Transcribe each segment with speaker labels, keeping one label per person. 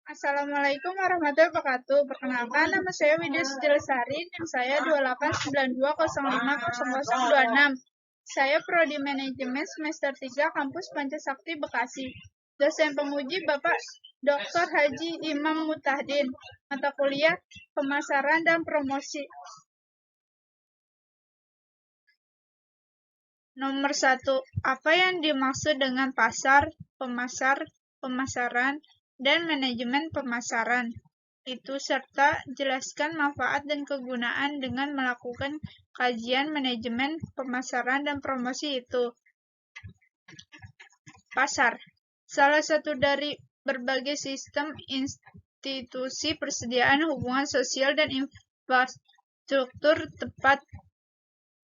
Speaker 1: Assalamualaikum warahmatullahi wabarakatuh. Perkenalkan, nama saya Widya Sujilasari, NIM saya 2892050026. Saya Prodi Manajemen semester 3 Kampus Pancasakti Bekasi. Dosen penguji Bapak Dr. Haji Imam Mutahdin. Mata kuliah Pemasaran dan Promosi. Nomor 1. Apa yang dimaksud dengan pasar, pemasaran, dan manajemen pemasaran? Itu serta jelaskan manfaat dan kegunaan dengan melakukan kajian manajemen pemasaran dan promosi itu. Pasar. Salah satu dari berbagai sistem institusi persediaan hubungan sosial dan infrastruktur tempat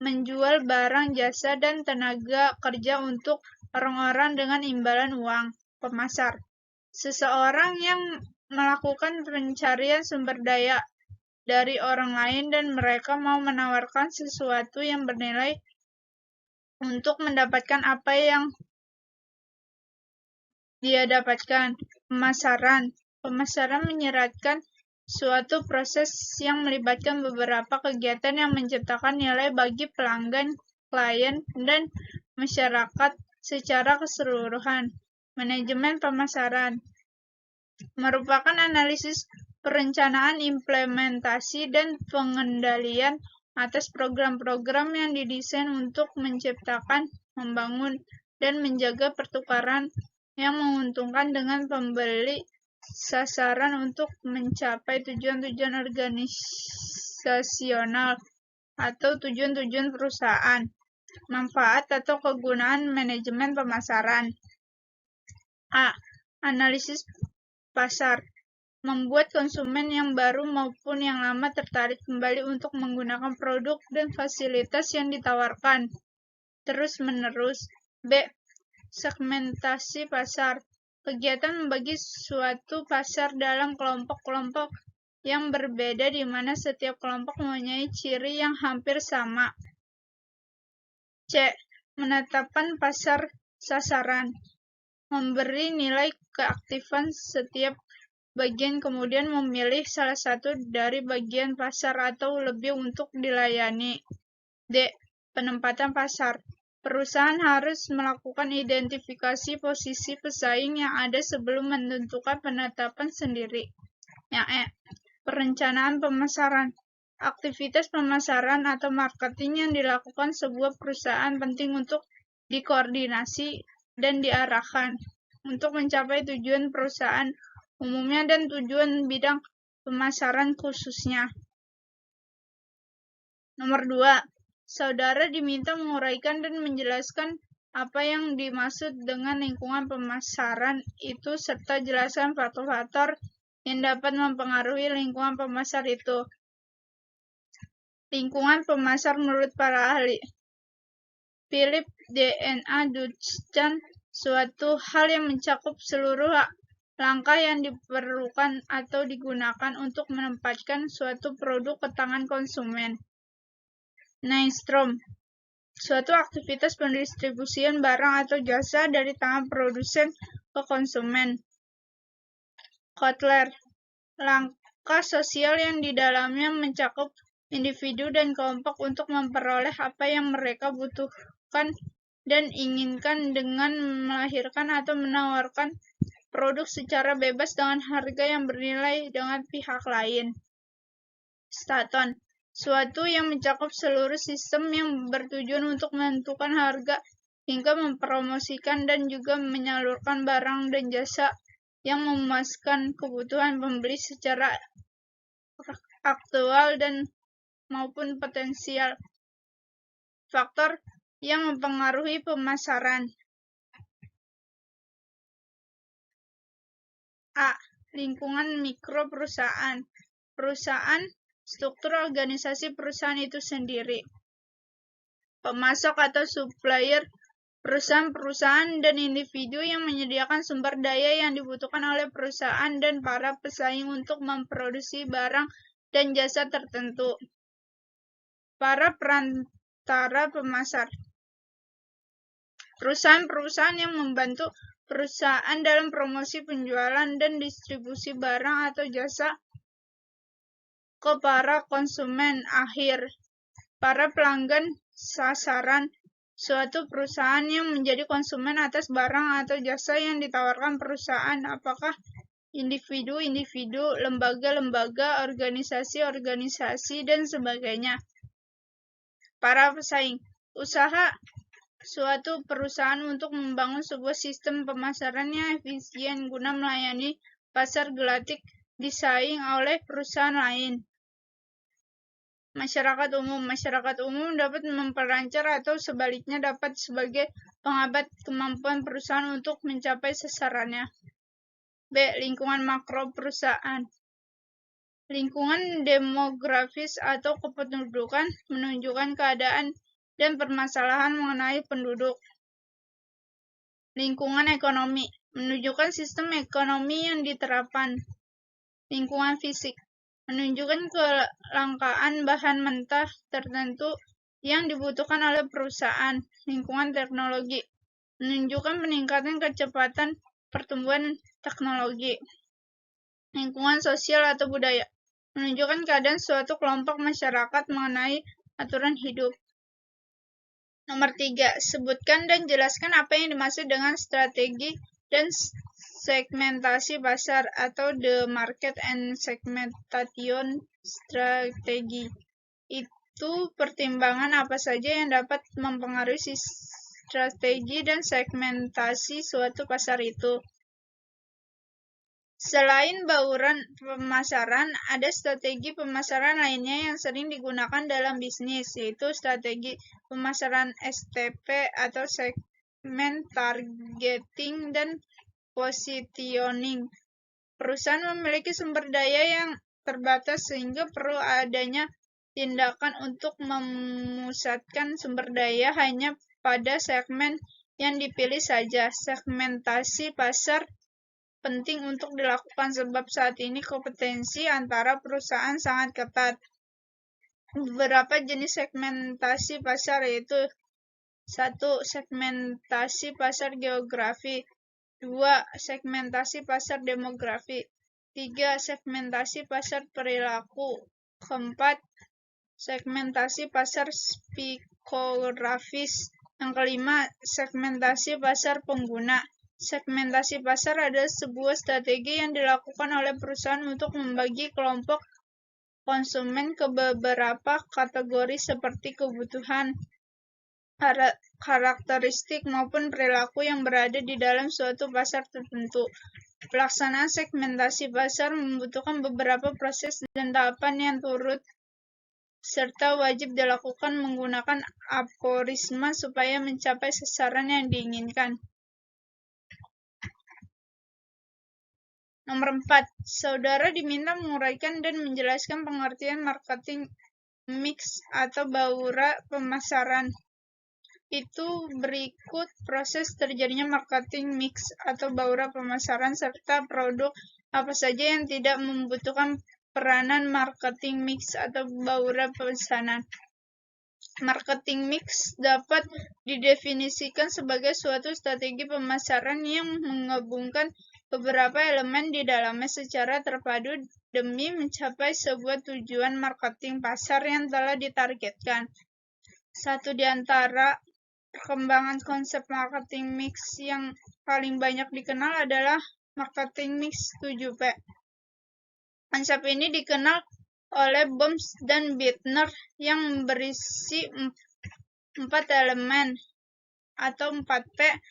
Speaker 1: menjual barang, jasa, dan tenaga kerja untuk orang-orang dengan imbalan uang. Pemasar. Seseorang yang melakukan pencarian sumber daya dari orang lain dan mereka mau menawarkan sesuatu yang bernilai untuk mendapatkan apa yang dia dapatkan. Pemasaran. Pemasaran menyeratkan suatu proses yang melibatkan beberapa kegiatan yang menciptakan nilai bagi pelanggan, klien, dan masyarakat secara keseluruhan. Manajemen pemasaran merupakan analisis perencanaan, implementasi, dan pengendalian atas program-program yang didesain untuk menciptakan, membangun, dan menjaga pertukaran yang menguntungkan dengan pembeli sasaran untuk mencapai tujuan-tujuan organisasional atau tujuan-tujuan perusahaan. Manfaat atau kegunaan manajemen pemasaran. A. Analisis pasar. Membuat konsumen yang baru maupun yang lama tertarik kembali untuk menggunakan produk dan fasilitas yang ditawarkan terus-menerus. B. Segmentasi pasar. Kegiatan membagi suatu pasar dalam kelompok-kelompok yang berbeda di mana setiap kelompok mempunyai ciri yang hampir sama. C. Menetapkan pasar sasaran. Memberi nilai keaktifan setiap bagian kemudian memilih salah satu dari bagian pasar atau lebih untuk dilayani. D. Penempatan pasar. Perusahaan harus melakukan identifikasi posisi pesaing yang ada sebelum menentukan penetapan sendiri. Yang E. Perencanaan pemasaran. Aktivitas pemasaran atau marketing yang dilakukan sebuah perusahaan penting untuk dikoordinasi dan diarahkan untuk mencapai tujuan perusahaan umumnya dan tujuan bidang pemasaran khususnya. Nomor 2. Saudara diminta menguraikan dan menjelaskan apa yang dimaksud dengan lingkungan pemasaran itu serta jelaskan faktor-faktor yang dapat mempengaruhi lingkungan pemasar itu. Lingkungan pemasar menurut para ahli. Philip D.N.A. Dutchan, suatu hal yang mencakup seluruh langkah yang diperlukan atau digunakan untuk menempatkan suatu produk ke tangan konsumen. Nystrom, suatu aktivitas pendistribusian barang atau jasa dari tangan produsen ke konsumen. Kotler, langkah sosial yang di dalamnya mencakup individu dan kelompok untuk memperoleh apa yang mereka butuhkan dan inginkan dengan melahirkan atau menawarkan produk secara bebas dengan harga yang bernilai dengan pihak lain. Staton, suatu yang mencakup seluruh sistem yang bertujuan untuk menentukan harga hingga mempromosikan dan juga menyalurkan barang dan jasa yang memuaskan kebutuhan pembeli secara aktual dan maupun potensial. Faktor yang mempengaruhi pemasaran. A. Lingkungan mikro perusahaan. Perusahaan, struktur organisasi perusahaan itu sendiri. Pemasok atau supplier, perusahaan-perusahaan dan individu yang menyediakan sumber daya yang dibutuhkan oleh perusahaan dan para pesaing untuk memproduksi barang dan jasa tertentu. Para perantara pemasar. Perusahaan-perusahaan yang membantu perusahaan dalam promosi penjualan dan distribusi barang atau jasa ke para konsumen akhir, para pelanggan sasaran. Suatu perusahaan yang menjadi konsumen atas barang atau jasa yang ditawarkan perusahaan, apakah individu-individu, lembaga-lembaga, organisasi-organisasi, dan sebagainya. Para pesaing. Usaha suatu perusahaan untuk membangun sebuah sistem pemasaran yang efisien guna melayani pasar gelatik disaing oleh perusahaan lain. Masyarakat umum dapat memperlancar atau sebaliknya dapat sebagai penghambat kemampuan perusahaan untuk mencapai sasarannya. B. Lingkungan makro perusahaan. Lingkungan demografis atau kependudukan menunjukkan keadaan dan permasalahan mengenai penduduk. Lingkungan ekonomi menunjukkan sistem ekonomi yang diterapkan. Lingkungan fisik menunjukkan kelangkaan bahan mentah tertentu yang dibutuhkan oleh perusahaan. Lingkungan teknologi menunjukkan peningkatan kecepatan pertumbuhan teknologi. Lingkungan sosial atau budaya menunjukkan keadaan suatu kelompok masyarakat mengenai aturan hidup. Nomor 3. Sebutkan dan jelaskan apa yang dimaksud dengan strategi dan segmentasi pasar atau the market and segmentation strategy. Itu pertimbangan apa saja yang dapat mempengaruhi strategi dan segmentasi suatu pasar itu. Selain bauran pemasaran, ada strategi pemasaran lainnya yang sering digunakan dalam bisnis, yaitu strategi pemasaran STP atau segment targeting dan positioning. Perusahaan memiliki sumber daya yang terbatas sehingga perlu adanya tindakan untuk memusatkan sumber daya hanya pada segmen yang dipilih saja. Segmentasi pasar penting untuk dilakukan sebab saat ini kompetensi antara perusahaan sangat ketat. Beberapa jenis segmentasi pasar yaitu 1. Segmentasi pasar geografi. 2. Segmentasi pasar demografi. 3. Segmentasi pasar perilaku. 4. Segmentasi pasar psikografis. Yang kelima, segmentasi pasar pengguna. Segmentasi pasar adalah sebuah strategi yang dilakukan oleh perusahaan untuk membagi kelompok konsumen ke beberapa kategori seperti kebutuhan, karakteristik, maupun perilaku yang berada di dalam suatu pasar tertentu. Pelaksanaan segmentasi pasar membutuhkan beberapa proses dan tahapan yang turut serta wajib dilakukan menggunakan aforisma supaya mencapai sasaran yang diinginkan. Nomor 4. Saudara diminta menguraikan dan menjelaskan pengertian marketing mix atau bauran pemasaran. Itu berikut proses terjadinya marketing mix atau bauran pemasaran serta produk apa saja yang tidak membutuhkan peranan marketing mix atau bauran pemesanan. Marketing mix dapat didefinisikan sebagai suatu strategi pemasaran yang menggabungkan beberapa elemen di dalamnya secara terpadu demi mencapai sebuah tujuan marketing pasar yang telah ditargetkan. Satu di antara perkembangan konsep marketing mix yang paling banyak dikenal adalah marketing mix 7P. Konsep ini dikenal oleh Boms dan Bittner yang berisi 4 elemen atau 4P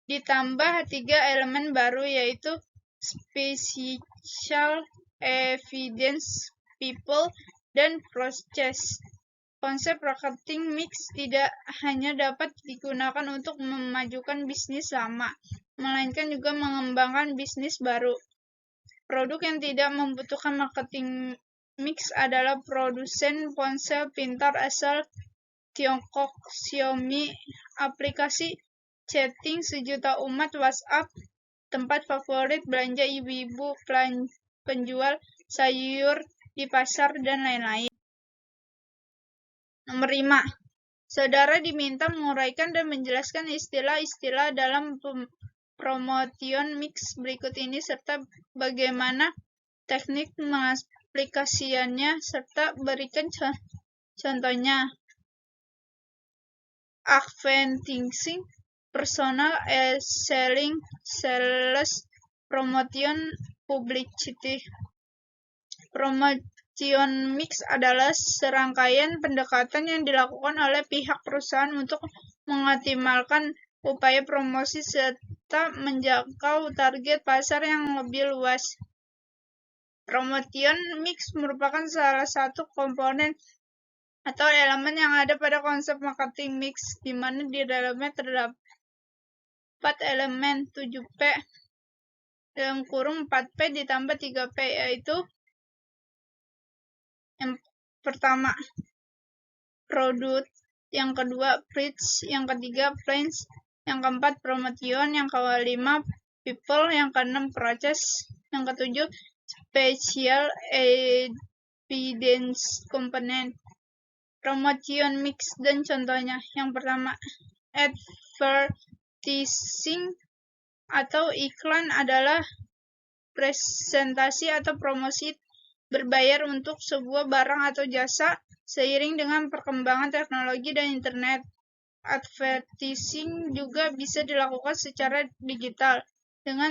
Speaker 1: ditambah 3 elemen baru yaitu Spatial Evidence, People, dan Process. Konsep marketing mix tidak hanya dapat digunakan untuk memajukan bisnis lama, melainkan juga mengembangkan bisnis baru. Produk yang tidak membutuhkan marketing mix adalah produsen ponsel pintar asal Tiongkok Xiaomi, aplikasi chatting sejuta umat WhatsApp, tempat favorit belanja ibu-ibu penjual sayur di pasar, dan lain-lain. Nomor 5. Saudara diminta menguraikan dan menjelaskan istilah-istilah dalam promotion mix berikut ini serta bagaimana teknik mengaplikasikannya serta berikan contohnya. Advertising, personal selling, sales promotion, publicity. Promotion mix adalah serangkaian pendekatan yang dilakukan oleh pihak perusahaan untuk mengoptimalkan upaya promosi serta menjangkau target pasar yang lebih luas. Promotion mix merupakan salah satu komponen atau elemen yang ada pada konsep marketing mix, di mana di dalamnya terdapat elemen 7P dalam kurung 4P ditambah 3P, yaitu yang pertama product, yang kedua price, yang ketiga place, yang keempat promotion, yang kelima people, yang keenam process, yang ketujuh special evidence component. Promotion mix dan contohnya. Yang pertama, advertising atau iklan adalah presentasi atau promosi berbayar untuk sebuah barang atau jasa. Seiring dengan perkembangan teknologi dan internet, advertising juga bisa dilakukan secara digital. Dengan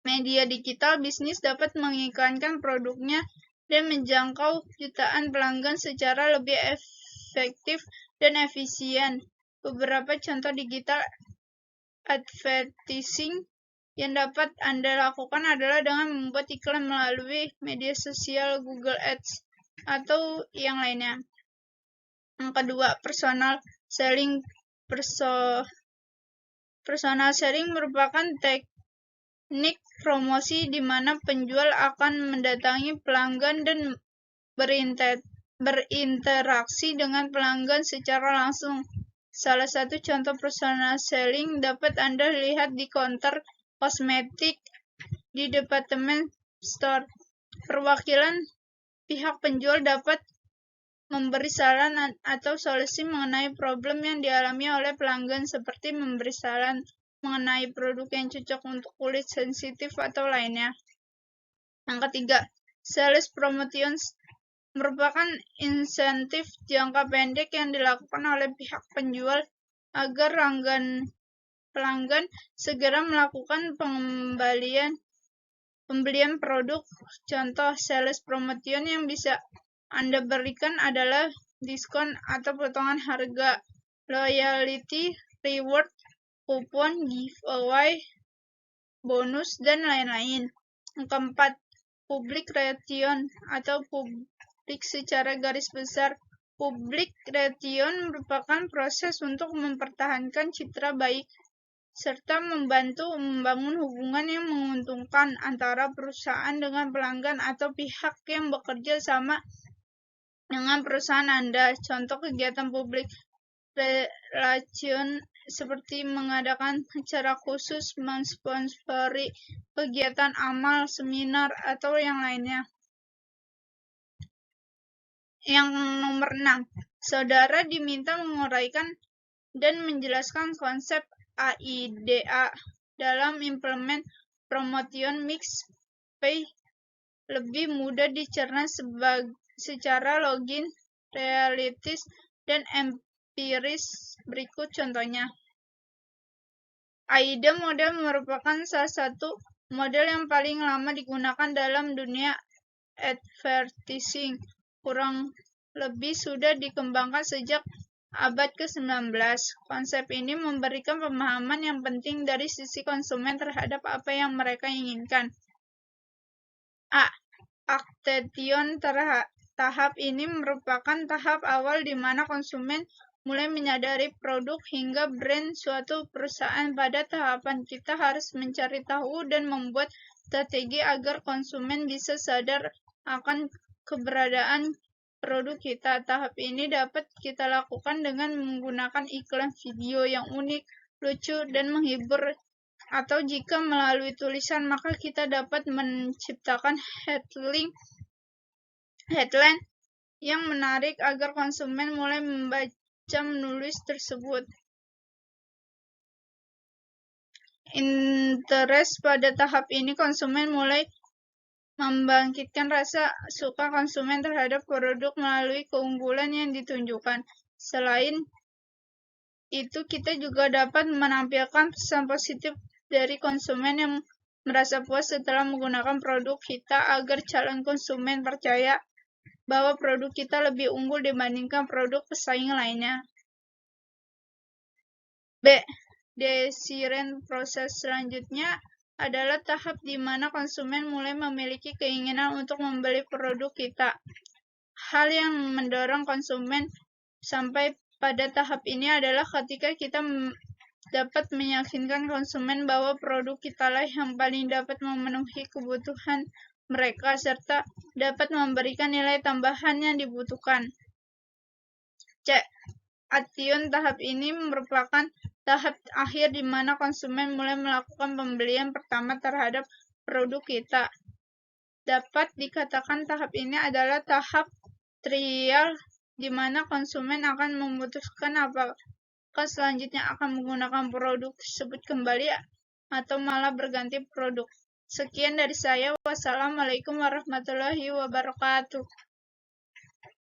Speaker 1: media digital, bisnis dapat mengiklankan produknya dan menjangkau jutaan pelanggan secara lebih efektif dan efisien. Beberapa contoh digital advertising yang dapat Anda lakukan adalah dengan membuat iklan melalui media sosial Google Ads atau yang lainnya. Yang kedua, personal selling. Personal selling merupakan teknik promosi di mana penjual akan mendatangi pelanggan dan berinteraksi dengan pelanggan secara langsung. Salah satu contoh personal selling dapat Anda lihat di counter kosmetik di department store. Perwakilan pihak penjual dapat memberi saran atau solusi mengenai problem yang dialami oleh pelanggan, seperti memberi saran mengenai produk yang cocok untuk kulit sensitif atau lainnya. Yang ketiga, sales promotions merupakan insentif jangka pendek yang dilakukan oleh pihak penjual agar pelanggan segera melakukan pembelian produk. Contoh sales promotion yang bisa Anda berikan adalah diskon atau potongan harga, loyalty, reward, kupon, giveaway, bonus, dan lain-lain. Yang keempat, public relation atau publik secara garis besar. Public relation merupakan proses untuk mempertahankan citra baik serta membantu membangun hubungan yang menguntungkan antara perusahaan dengan pelanggan atau pihak yang bekerja sama dengan perusahaan Anda. Contoh kegiatan public relation seperti mengadakan acara khusus, mensponsori kegiatan amal, seminar, atau yang lainnya. Yang nomor 6, saudara diminta menguraikan dan menjelaskan konsep AIDA dalam implement promotion mix supaya lebih mudah dicerna secara login, realistis, dan empiris. Berikut contohnya. AIDA model merupakan salah satu model yang paling lama digunakan dalam dunia advertising. Kurang lebih sudah dikembangkan sejak abad ke-19. Konsep ini memberikan pemahaman yang penting dari sisi konsumen terhadap apa yang mereka inginkan. Acquisition tahap ini merupakan tahap awal di mana konsumen mulai menyadari produk hingga brand suatu perusahaan. Pada tahapan kita harus mencari tahu dan membuat strategi agar konsumen bisa sadar akan keberadaan produk kita. Tahap ini dapat kita lakukan dengan menggunakan iklan video yang unik, lucu, dan menghibur. Atau jika melalui tulisan, maka kita dapat menciptakan headline yang menarik agar konsumen mulai membaca menulis tersebut. interest pada tahap ini, konsumen mulai membangkitkan rasa suka konsumen terhadap produk melalui keunggulan yang ditunjukkan. Selain itu, kita juga dapat menampilkan pesan positif dari konsumen yang merasa puas setelah menggunakan produk kita agar calon konsumen percaya bahwa produk kita lebih unggul dibandingkan produk pesaing lainnya. B. Desireen proses selanjutnya adalah tahap di mana konsumen mulai memiliki keinginan untuk membeli produk kita. Hal yang mendorong konsumen sampai pada tahap ini adalah ketika kita dapat meyakinkan konsumen bahwa produk kitalah yang paling dapat memenuhi kebutuhan mereka serta dapat memberikan nilai tambahan yang dibutuhkan. C. Adtune tahap ini merupakan tahap akhir di mana konsumen mulai melakukan pembelian pertama terhadap produk kita. Dapat dikatakan tahap ini adalah tahap trial di mana konsumen akan memutuskan apakah selanjutnya akan menggunakan produk tersebut kembali atau malah berganti produk. Sekian dari saya. Wassalamualaikum warahmatullahi wabarakatuh.